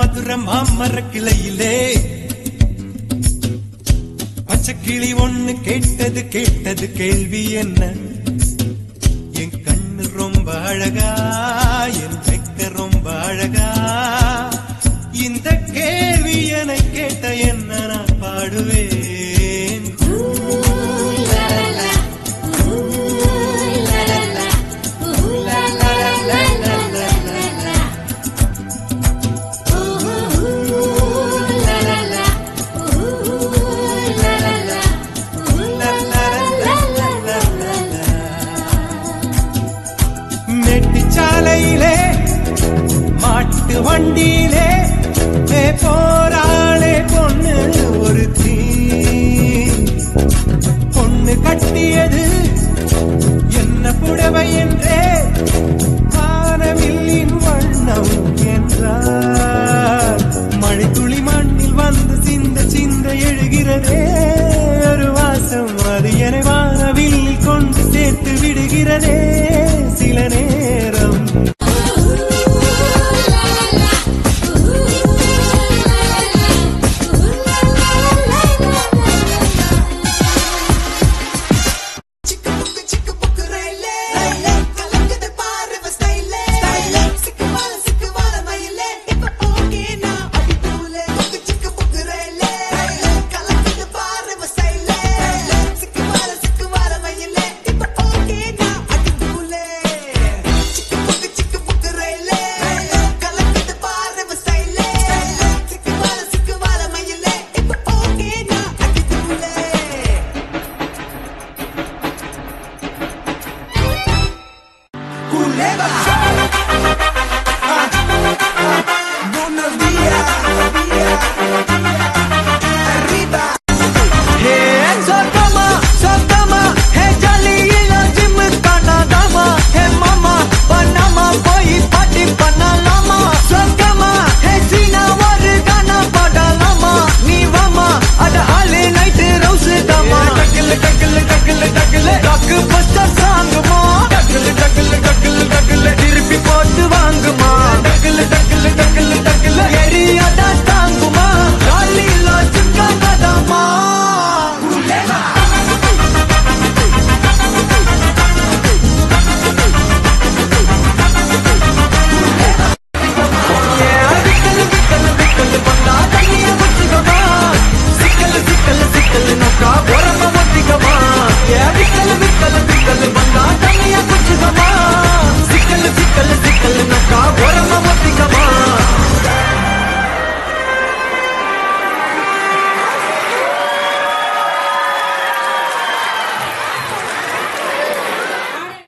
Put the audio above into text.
மதுர மாமர கிளையிலே பச்சைக்கிளி ஒண்ணு கேட்டது கேட்டது கேள்வி என்ன? என் கண்ணு ரொம்ப அழகா, என் வெக்க ரொம்ப அழகா, இந்த கேள்வி என கேட்ட என்ன நான் பாடுவேன். சாலையிலே மாட்டு வண்டியிலே போராளே பொண்ணு ஒரு தீ பொண்ணு கட்டியது என்ன புடவை என்றே வானவில்லின் வண்ணம் என்றார். மழை